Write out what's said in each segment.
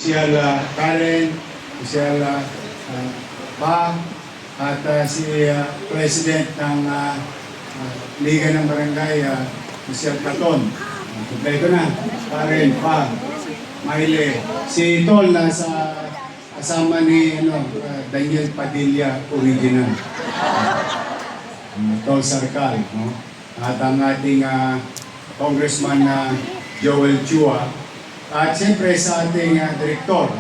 Social Karen, social Pa, at si President ng Liga ng Barangay, social Katon. Kompleto na. Karen, Pa, Maile. Si Tol nasa kasama ni Daniel Padilla, original. Tol Sarkal. No? At ang ating Congressman Joel Chua. At siyempre sa ating direktor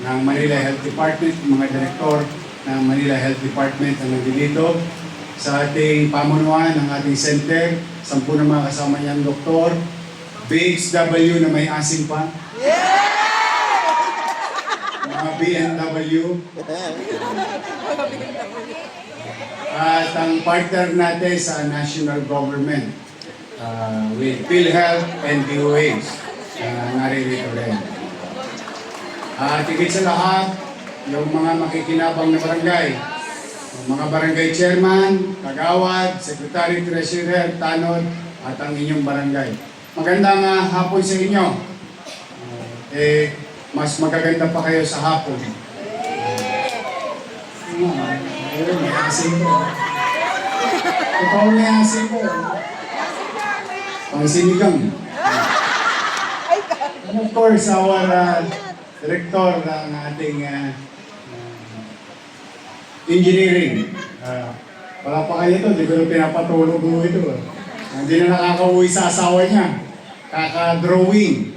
ng Manila Health Department, mga direktor ng Manila Health Department na nandito, sa ating pamunuan ng ating center, 10 na mga kasama niyang doktor, BXW na may asim pa, mga BMW, at ang partner natin sa national government with PhilHealth and DOH. Naririto rin. Tigit sa lahat, yung mga makikinabang na barangay, mga barangay chairman, kagawad, secretary, treasurer, tanod, at ang inyong barangay. Magandang hapon sa inyo. Mas magaganda pa kayo sa hapon. May asin ko. Ikaw may asin ko. Pang sinigang. And of course, our director ng ating engineering. Wala pa kayo ito, hindi ko na pinapatulog mo ito. Hindi na nakakauwi sa asawa niya. Kaka-drawing,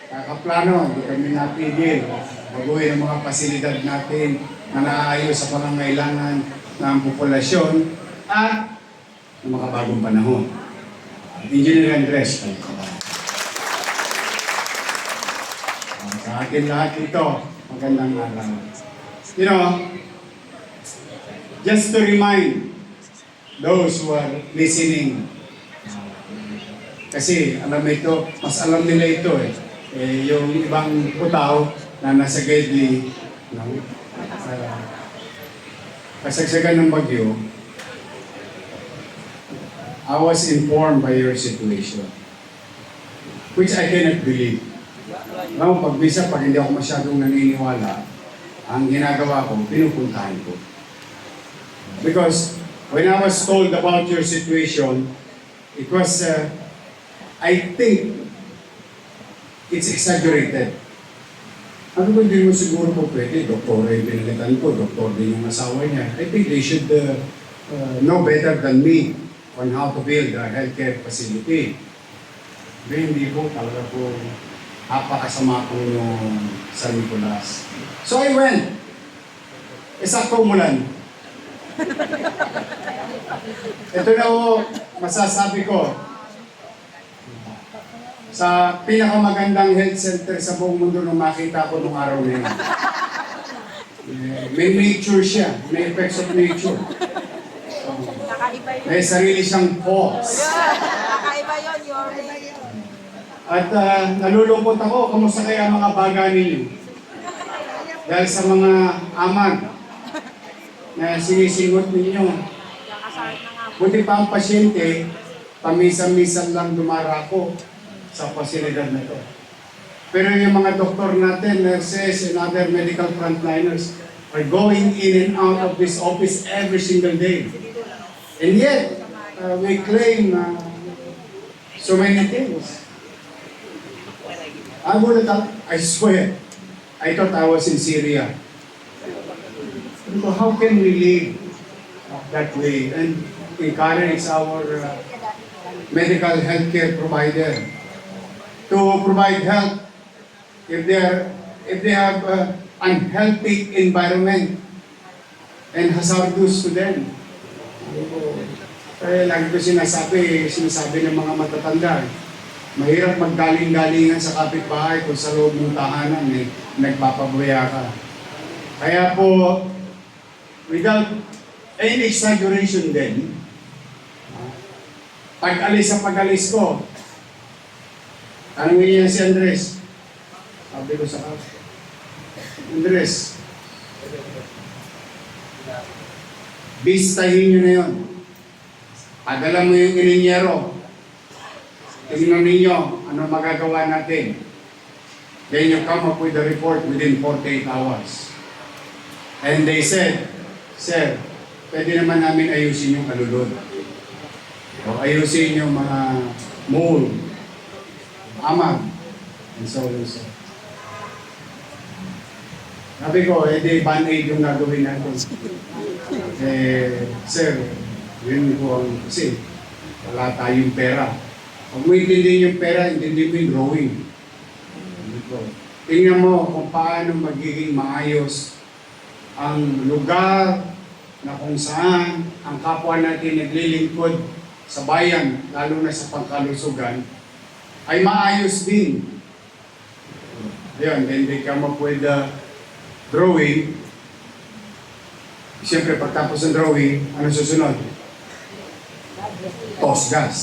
kaka-plano, hindi kami napigil. Baguhin ang mga pasilidad natin na naayos sa pangangailangan ng populasyon at ng mga bagong panahon. Engineer Andres. Sa akin lahat ito, magandang araw. You know, just to remind those who are listening, kasi alam ito, mas alam nila ito yung ibang putaw na nasa Gedli, kasagsagan ng bagyo, I was informed by your situation, which I cannot believe. Now, pag hindi ako masyadong naniniwala, ang ginagawa ko, pinupuntahan ko. Because when I was told about your situation, it was, I think, it's exaggerated. Ano ba hindi mo siguro po pwede? Doktor ay pinalitan ko, doktor din yung asawa niya. I think they should know better than me on how to build a healthcare facility. Hindi po, talaga po, napakasama po yung San Nicolas. So I went. Sakto umulan. Ito na po, masasabi ko, sa pinakamagandang health center sa buong mundo nung makita ko nung araw na yun. May nature siya, may effects of nature. May sarili siyang pause. Kakaiba yun, Yorme. At nalulungkot ako, kamusta kaya mga baga ninyo? Dahil sa mga amag na sinisingot ninyo. Buti pa ang pasyente, pamisan-misan lang dumarako sa pasilidad na ito. Pero yung mga doktor natin, nurses, and other medical frontliners are going in and out of this office every single day. And yet, we claim so many things. I swear, I thought I was in Syria. So how can we live that way? And Karen is our medical healthcare provider. To provide health, if they have unhealthy environment and hazardous to them. Kaya lagi ko sinasabi ng mga matatanda, mahirap maggaling-galingan sa kapitbahay kung sa loob ng tahanan nagpapabuya ka. Kaya po, without any exaggeration din, pag-alis sa pag-alis ko, tanongin niya si Andres. Sabi ko sa kapit, Andres, bistahin nyo na yun. Padala mo yung ininyero. Tingnan ninyo ano magagawa natin. Then you come up with a report within 48 hours. And they said, Sir, pwede naman namin ayusin yung kalulod. O ayusin yung mga mold, amag, and so on and so on. Sabi ko, di band-aid yung gagawin natin. Sir, yun po ang kasi wala tayong pera. Pag mo intindihin yung pera, intindihin mo yung drawing. Tingnan mo kung paano magiging maayos ang lugar na kung saan ang kapwa natin naglilingkod sa bayan, lalo na sa pangkalusugan, ay maayos din. Ayun, then they come up with the drawing. Siyempre, pagtapos ng drawing, ano susunod? Toss gas.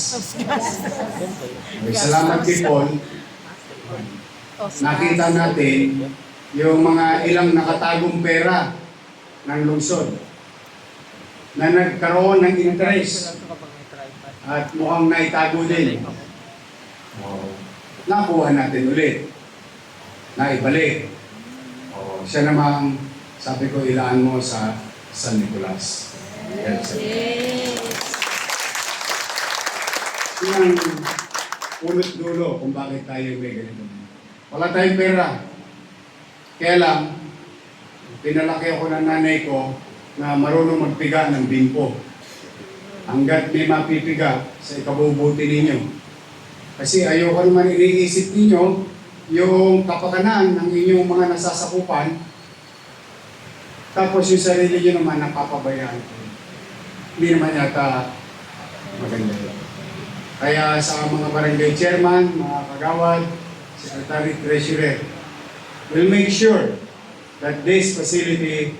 Salamat kay Paul. Nakita natin yung mga ilang nakatagong pera ng lungsod na nagkaroon ng interest at mukhang naitago din. Nakuha natin ulit. Naibalik. Siya namang, sabi ko, ilaan mo sa San Nicolas. Yes. Yan ang ulot dulo kung bakit tayo may ganito. Wala tayong pera. Kaya lang, pinalaki ako ng nanay ko na marunong magpiga ng bingko. Hanggat may mapipiga sa ikabubuti ninyo. Kasi ayoko naman iniisip ninyo yung kapakanan ng inyong mga nasasakupan, tapos yung sarili nyo naman napapabayaan. Hindi naman yata maganda yun. Kaya sa mga barangay chairman, mga kagawad, secretary, treasurer, we'll make sure that this facility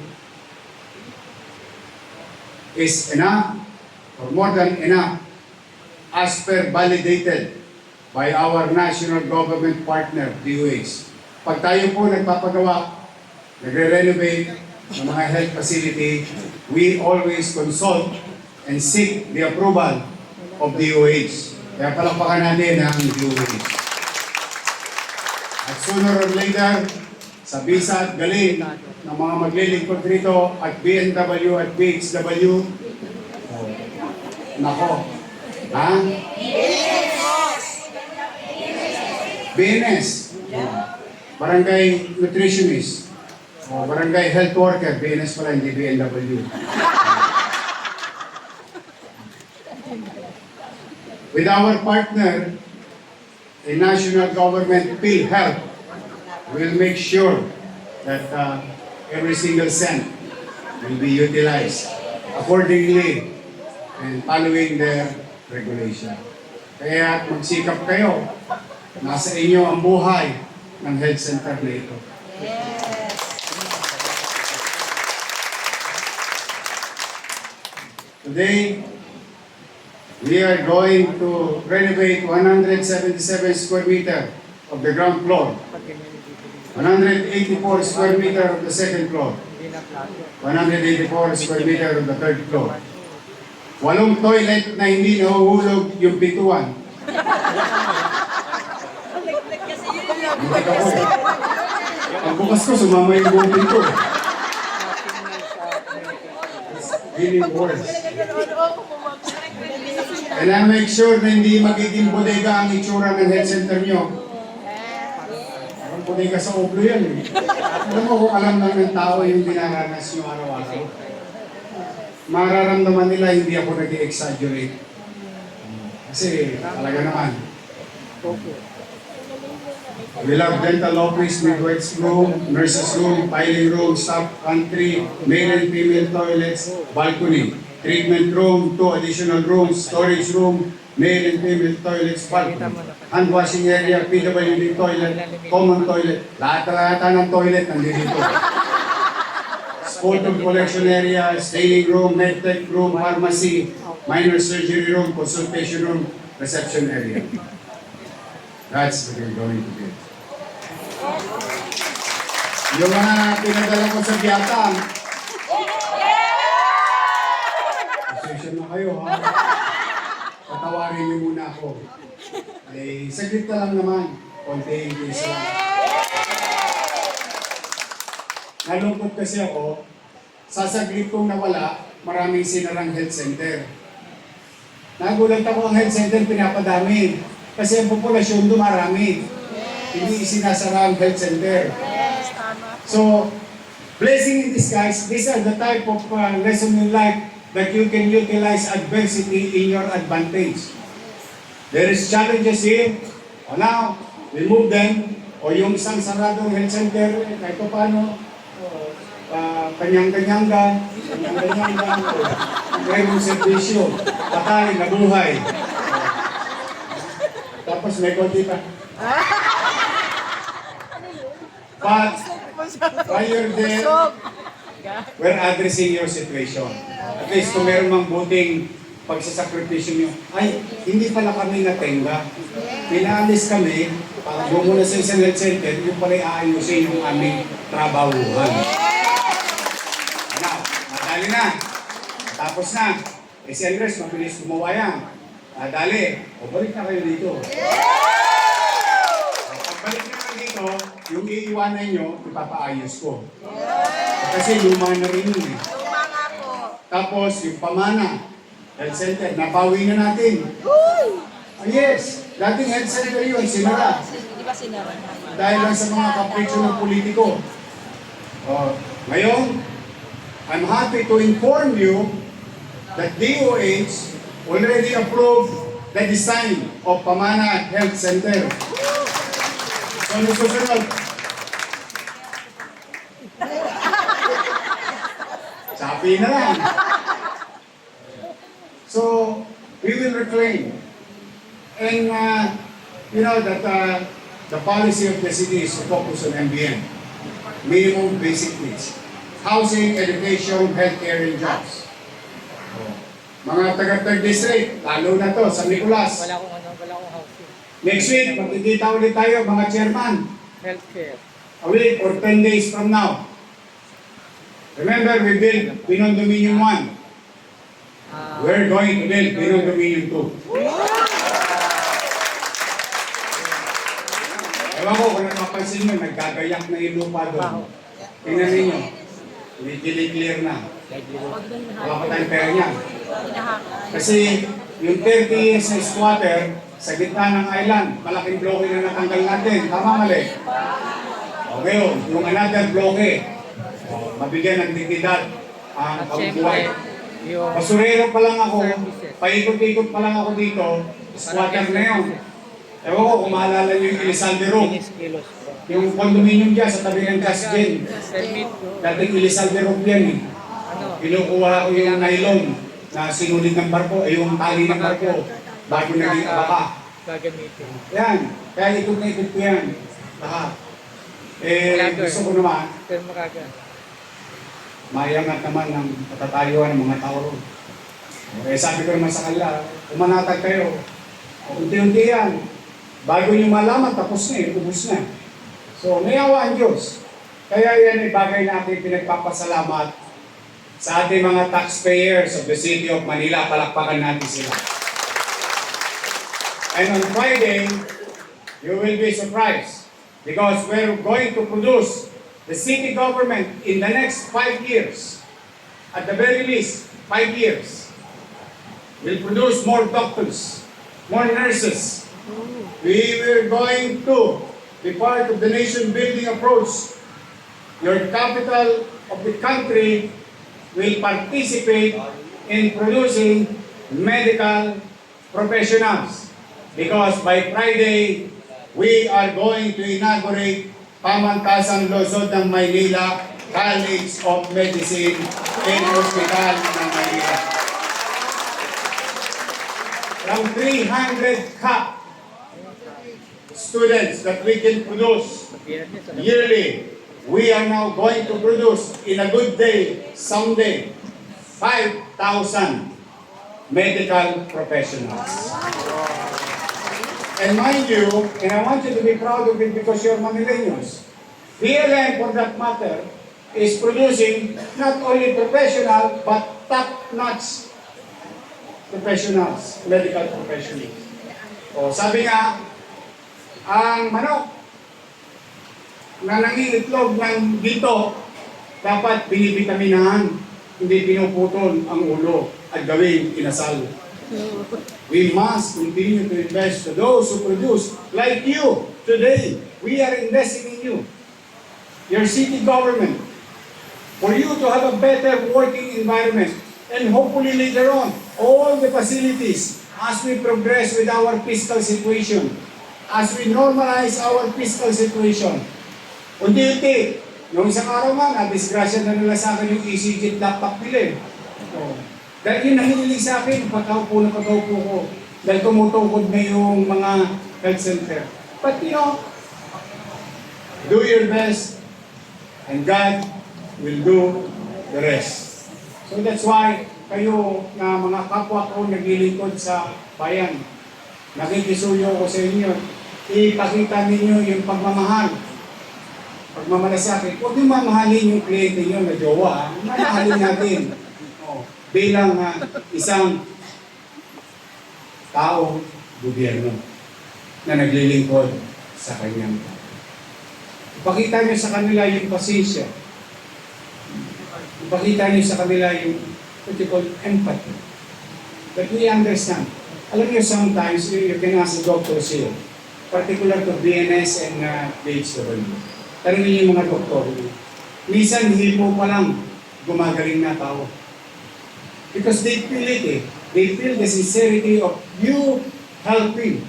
is enough or more than enough as per validated by our national government partner, DOH. Pag tayo po nagpapagawa, nagre-renovate ng mga health facility, we always consult and seek the approval of DOH. Kaya palakpakan natin ang DOH. At sooner or later, sa Bisa at Galing ng mga maglilingkod rito at BNW at BHW, nako, ha? BNS, Barangay Nutritionist, Barangay Health Worker, BNS pala, hindi BNW. With our partner, a national government PhilHealth, will make sure that every single cent will be utilized accordingly and following their regulation. Kaya magsikap kayo. Nasa inyo ang buhay ng health center na ito. Yes. Today, we are going to renovate 177 square meter of the ground floor, 184 square meter of the second floor, 184 square meter of the third floor. 8 toilet na hindi nahuhulog yung pintuan. Buti ka po. Ang bukas ko, sumama yung buong pinto. It's really worse. And I make sure na hindi magiging bodega ang itsura ng health center nyo. Parang bodega sa oblo yan eh. Alam mo kung alam lang ng tao yung dinaranas nyo araw-araw. Mararamdaman nila hindi ako nag-exaggerate. Kasi talaga naman. We love dental office, midwives room, nurses room, filing room, staff pantry, male and female toilets, balcony, treatment room, 2 additional rooms, storage room, male and female toilets, balcony, hand washing area, PWD toilet, common toilet, lahat ng toilet nandito. Photo collection area, staining room, medtech room, pharmacy, minor surgery room, consultation room, reception area. That's what we're going to do. Yung mga pinadala ko sa Biatang, pasensya na kayo ha. Patawarin niyo muna ako. Saglit ka lang naman. Konting isa. nalungkot kasi ako, sasaglit kong nawala, maraming sinarang health center. Nagulat ako ang health center pinapadami. Kasi ang populasyon dumarami. Hindi sinasara ang health center. Yes, tama. So, blessing in disguise, these are the type of lesson in life that you can utilize adversity in your advantage. There is challenges here. O now, remove them. O yung isang saradong health center, kahit pa paano, kanyang-kanyanggan, mayroong servisyo, patay, nabuhay. Tapos may konti pa. But, prior there, we're addressing your situation. At least kung meron mang buting pagsasakripisyo nyo, ay, hindi pala kami natenga. Pinaalis kami, para muna sa isang health center, yung pala aayusin yung aming trabahuhan. Ano, madali na. Tapos na. Eh si Andres, mabilis gumawa yan. Dali, o balik na kayo dito. Pagbalik na kayo dito, yung iiwanan nyo, ipapaayos ko. Kasi luma na rin yun eh. Luma nga po. Tapos yung pamana, health center, nabawi na natin. Yes, dating health center yun, sinara. Di ba sinara naman? Dahil lang sa mga kapritsyo ng politiko. Ngayon, I'm happy to inform you that DOH already approved the design of Pamana Health Center. So, ano susunod? Sabi na lang. So, we will reclaim. And you know that the policy of the city is to focus on MBN, minimum basic needs. Housing, education, healthcare, and jobs. Mga taga-third district, lalo na to, San Nicolas. Wala akong housing. Next week, magkikita ulit tayo, mga chairman. Healthcare. A week or 10 days from now. Remember, we built Binon Dominion 1. We're going to build Binon Dominion 2. Ewan ko kung napapansin nyo, nagkagayak na yung lupa doon. Tingnan ninyo, clear na. Wala pa tayong pera niyan. Kasi yung 30 years na squatter, sa gitna ng island, malaking bloke na natanggal natin. Tama mali? Okay, yung another bloke, mabigyan ng dignidad ang pagbuhay. Basurero pa lang ako, paikot-ikot pa lang ako dito, squatter na yun. Ewan ko kung maalala nyo yung Elizalde Road. Yung condominium dyan sa tabi ng gas gen. Dating Elizalde Road yan eh. Kinukuha ko yung nylon na sinulid ng barko, yung tali ng barko bago naging abaka. Yan. Kaya ikot na ikot ko yan. Lahat. Gusto ko naman, mayangat naman ng patatayuan ng mga tao ron. Sabi ko naman sa kanila, umanatag kayo. Unti-unti yan. Bago nyo malaman, tapos na ubus na. So, may awa ang Diyos. Kaya yan ay bagay na ating pinagpapasalamat sa ating mga taxpayers of the City of Manila. Palakpakan natin sila. And on Friday, you will be surprised because we're going to produce the city government in the next 5 years. At the very least, 5 years. We'll produce more doctors, more nurses. We were going to be part of the nation-building approach. Your capital of the country will participate in producing medical professionals. Because by Friday, we are going to inaugurate Pamantasan Luzon ng Maynila College of Medicine and Hospital ng Maynila. From 300 students that we can produce yearly, we are now going to produce in a good day, someday, 5,000 medical professionals. And mind you, and I want you to be proud of it because you're Manileños, PLN, for that matter, is producing not only professional, but top-notch professionals, medical professionals. O sabi nga, ang manok na nangingitlog ng ginto Dapat binibitaminahan, hindi pinuputol ang ulo at gawing inasal. We must continue to invest to those who produce, like you. Today, we are investing in you. Your city government, for you to have a better working environment, and hopefully later on, all the facilities as we progress with our fiscal situation, as we normalize our fiscal situation. Unti-unti, noong isang araw nga, na-disgrasya na nila sa akin yung EasyJet laptop nila. Dahil yun nangyayari sa akin, pataupo ko. Dahil tumutungkod na yung mga health center. But you know, do your best, and God will do the rest. So that's why kayo na mga kapwa ko naglilingkod sa bayan, nakikisuyo ko sa inyo, ipakita ninyo yung pagmamahal. Pagmamalasakit, huwag niyo mamahalin yung kliyente niyo na jowa. Mamahalin natin. Bilang isang tao, gobyerno, na naglilingkod sa kanyang tao. Ipakita niyo sa kanila yung pasensya. Ipakita niyo sa kanila yung what you call empathy. But we understand. Alam niyo, sometimes you can ask the doctors here, particular to BNS and PHW. Tanungin niyo yung mga doktor. Minsan, hipo pa lang, gumagaling na tao. Because they feel it eh. They feel the sincerity of you helping.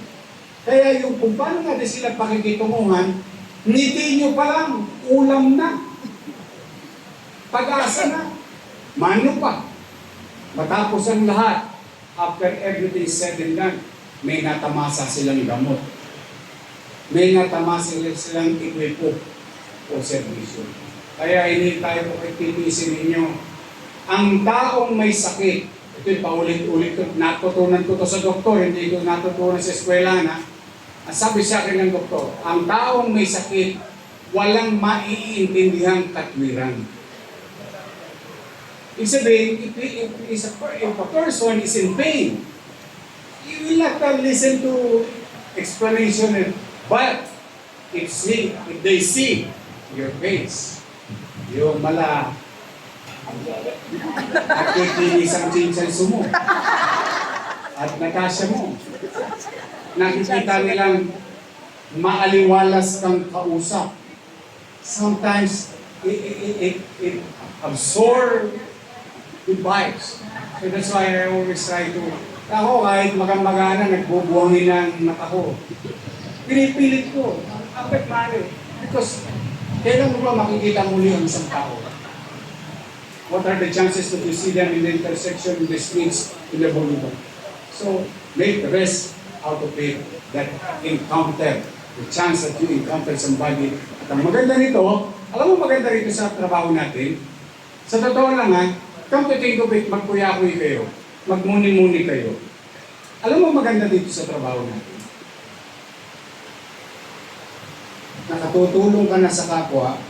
Kaya yung kung paano natin sila pakikitunguhan, ngiti nyo pa lang, ulam na. Pag-asa na. Mano pa. Matapos ang lahat, after everything is said and done, may natamasa silang gamot. May natamasa silang ikwipo o servisyo. Kaya hindi tayo po ititisin ninyo. Ang taong may sakit, ito yung paulit-ulit ko, natutunan ko to sa doktor, hindi ko natutunan sa eskwela na, ang sabi sa akin ng doktor, ang taong may sakit, walang maiintindihang katwiran. Ibig sabihin, if a person is in pain, you will not listen to explanation, but if they see your face, yung mala, at kikinis ang chinsansu mo, at natasya mo, nakikita nilang maaliwalas kang kausap. Sometimes, it absorbs good vibes. So that's why I always try to, ako kahit magang-magana, nagbubuhangin ng mata ko. Pinipilit ko, bakit mali? Because, kailan mo ba makikita muli ang isang tao? What are the chances that you see them in the intersection, in the streets, in the boulevard? So, make the best out of it, that encounter, the chance that you encounter somebody. At ang maganda nito, alam mo maganda rito sa trabaho natin, sa totoo lang ha, come to think of it, magkuya-kuy kayo, magmuni-muni kayo. Alam mo maganda dito sa trabaho natin? Nakatutulong ka na sa kapwa,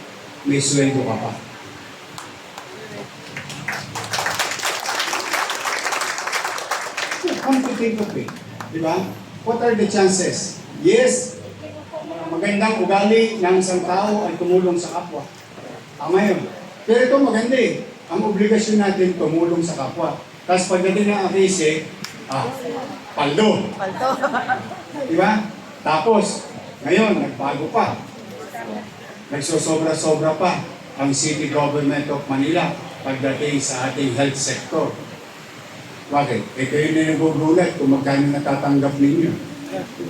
may sweldo ka pa. Come to think of it, di ba? What are the chances? Yes, magandang ugali ng isang tao ay tumulong sa kapwa. Tama yun. Pero ito maganda eh. Ang obligasyon natin tumulong sa kapwa. Tapos pagdating ng akise, paldo. Di ba? Tapos, ngayon, nagbago pa. Nagsosobra-sobra pa ang City Government of Manila pagdating sa ating health sector. Bakit? Eh kayo na nagugulat kung magkano natatanggap ninyo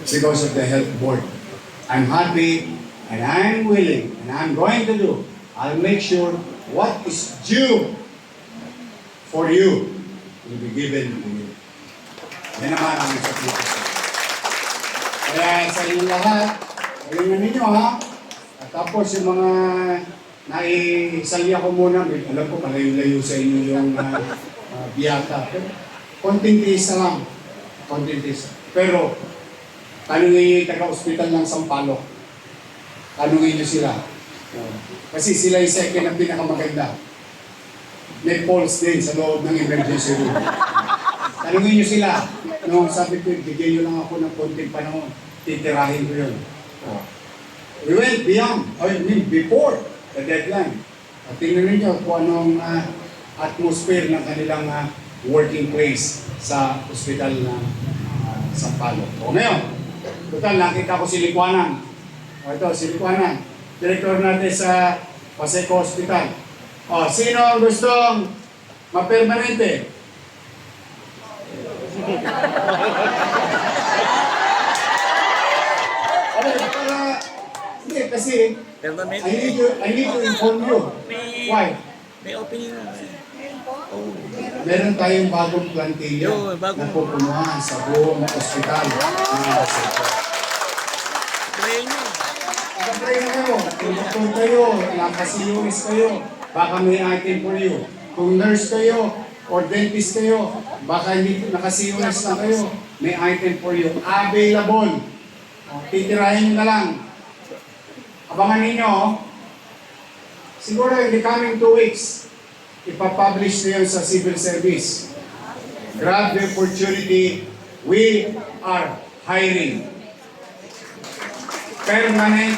because of the health board. I'm happy and I'm willing and I'm going to do. I'll make sure what is due for you will be given to you. Yan naman ang sabihin. Kaya sa inyo lahat, ayun na ninyo ha. At tapos yung mga naisalya ko muna, alam ko malayo-layo sa inyo yung biyata. Konting tiis lang. Konting tiis. Pero, tanungin niyo yung taga-hospital ng Sampaloc. Tanungin niyo sila. Kasi sila yung second na pinakamaganda. May pulse din sa loob ng emergency room. Tanungin niyo sila. Nung sabi ko, bigyan niyo lang ako ng konting panahon. Titirahin ko yun. We went beyond, before the deadline. At tingnan ninyo kung anong atmosphere ng kanilang working place sa ospital na Sampaloc. O ngayon, total, nakita ko si Lipuanan. O ito, si Lipuanan. Direktor natin sa Paseco Hospital. O, sino ang gustong mapermanente? Hindi, kasi Permanent. I need to inform you. Why? May opinion na. Oh. Meron tayong bagong plantilla Yo, bagong- na pupunuhan sa buong ospital ng Paseco. Try nyo. Pag-pray na kayo, kung doktor kayo, nakasiyunis kayo, baka may item for you. Kung nurse kayo, or dentist kayo, baka hindi nakasiyunis na kayo, may item for you. Available. Titirahin nyo na lang. Abangan ninyo, siguro in the coming 2 weeks, ipapublish na yun sa civil service. Grab the opportunity. We are hiring permanent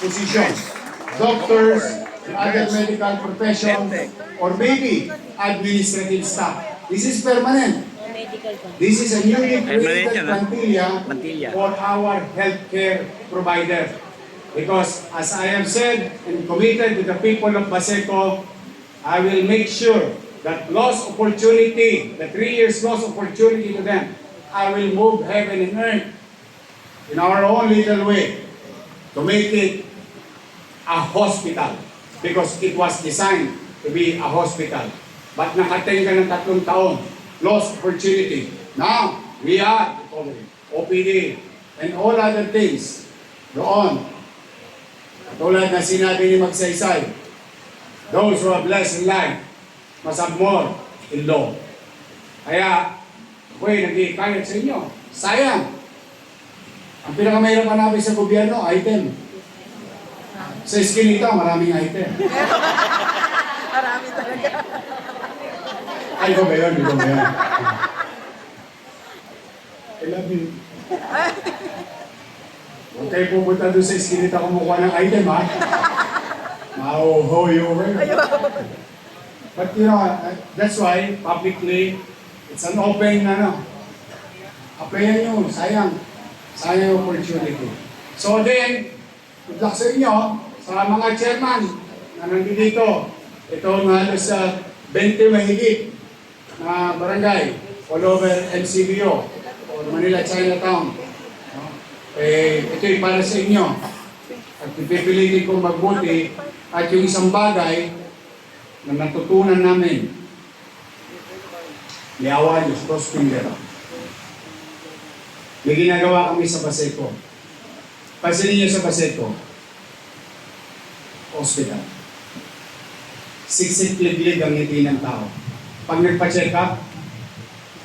positions, doctors, other medical profession, or maybe administrative staff. This is permanent. This is a newly Permanent created yan, ah. plantilla for our healthcare provider. Because as I have said and committed to the people of Paseco, I will make sure that lost opportunity, the 3 years lost opportunity to them, I will move heaven and earth in our own little way to make it a hospital because it was designed to be a hospital. But nakatenga ng 3 taon, lost opportunity. Now, we are recovering. OPD and all other things doon. Tulad na sinabi ni Magsaysay, those who are blessed in life must have more in law. Kaya, ako'y nag-iikayat sa inyo. Sayang. Ang pinakamahirap hanapin sa gobyerno, item. Sa Eskinita, maraming item. Marami talaga. Ay, ko ba yun? Ikaw ba yun? I love you. Huwag kayo pumunta doon sa Eskinita kumukuha ng item, ha? Mauhoy over. But you know, that's why, publicly, it's an open, applyan nyo, sayang. Sayang yung opportunity. So then, good luck sa inyo, sa mga chairman na nandito. Ito ang halos sa 20 mahigit na barangay all over MCBO or Manila Chinatown. Ito'y para sa inyo. At pipilitin kong magbuti at yung isang bagay na natutunan namin. Liawa Diyos, cross finger. May ginagawa kami sa Paseco. Pansinin niyo sa Paseco. Hospital. Siksik-liglig ang ngiti ng tao. Pag nagpa-check up,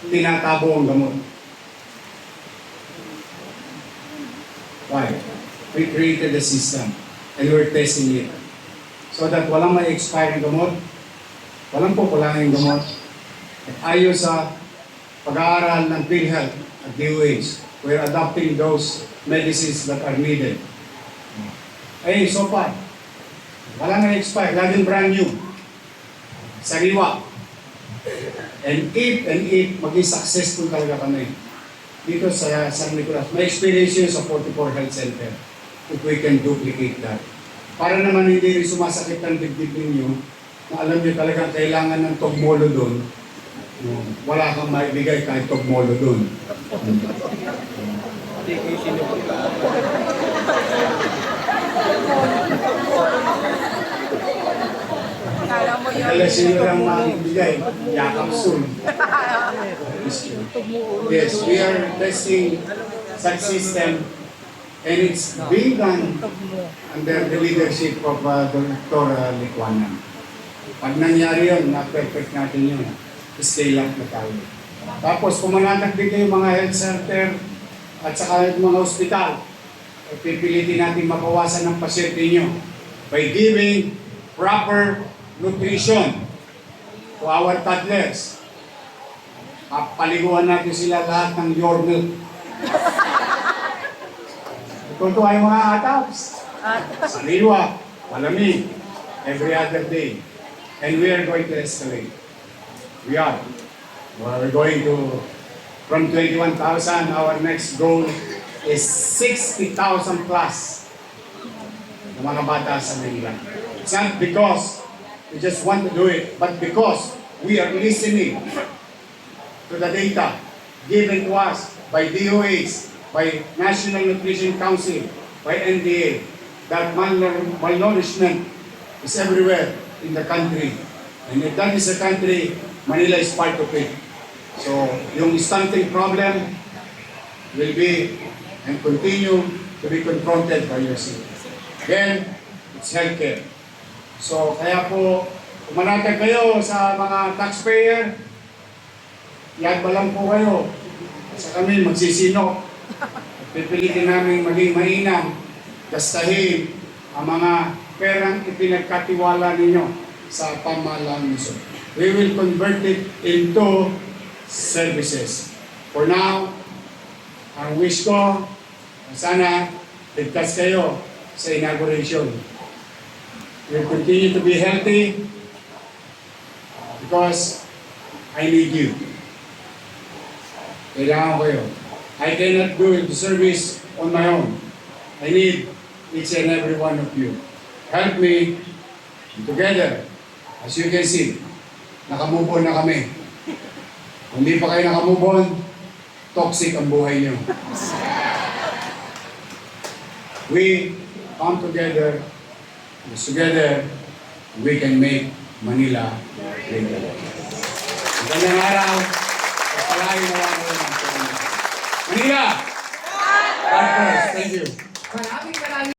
tinatabo ang gamot. Why? We created the system and we're testing it. So that walang ma-expire ng gamot, walang pupulangin ng gamot, at ayon sa pag-aaral ng PhilHealth at DOH, we're adopting those medicines that are needed. So far, walang na-expire, laging brand new. Sariwa. And if maging successful talaga kami dito sa San Nicolas, may experience yun sa 44 Health Center if we can duplicate that. Para naman hindi rin sumasakit ang dibdib ninyo na alam nyo talagang kailangan ng togmolo doon, wala kang maibigay kahit togmolo doon. Kala mo yun. Kaya sino lang makibigay, yakap soon. Yes, we are testing such system and it's being done under the leadership of Dr. Lipuanan. Pag nangyari yun, na-perfect natin yun. Scale up na tayo. Tapos kung mananagdig kayo mga health center at saka mga hospital, pipilitin natin mabawasan ng pasyente nyo by giving proper nutrition to our toddlers. Paliguan natin sila lahat ng your milk. Ito ay mga ataps. Sariwa, malamig. every other day. And we are going to escalate. We are. We're going to, from 21,000, our next goal is 60,000 plus ng mga bata sa Manila. It's not because we just want to do it, but because we are listening to the data given to us by DOH, by National Nutrition Council, by NDA, that malnourishment is everywhere in the country. And if that is the country, Manila is part of it. So, yung stunting problem will be and continue to be confronted by your city. Then, it's healthcare. So, kaya po, umanatag kayo sa mga taxpayer, yan pa lang po kayo. Sa kami, magsisinok. Pipilitin namin maging mainam, gastahin ang mga perang ipinagkatiwala ninyo sa pamahalaan nyo. We will convert it into services. For now, ang wish ko, sana ligtas kayo sa inauguration. We'll continue to be healthy because I need you. Kailangan ko kayo. I cannot do the service on my own. I need each and every one of you. Help me together. As you can see, nakamove on na kami. Kung hindi pa kayo nakamove on, toxic ang buhay niyo. We come together, because together, we can make Manila great again. Magandang araw, kapalain na lang ng Manila! God first. Thank you.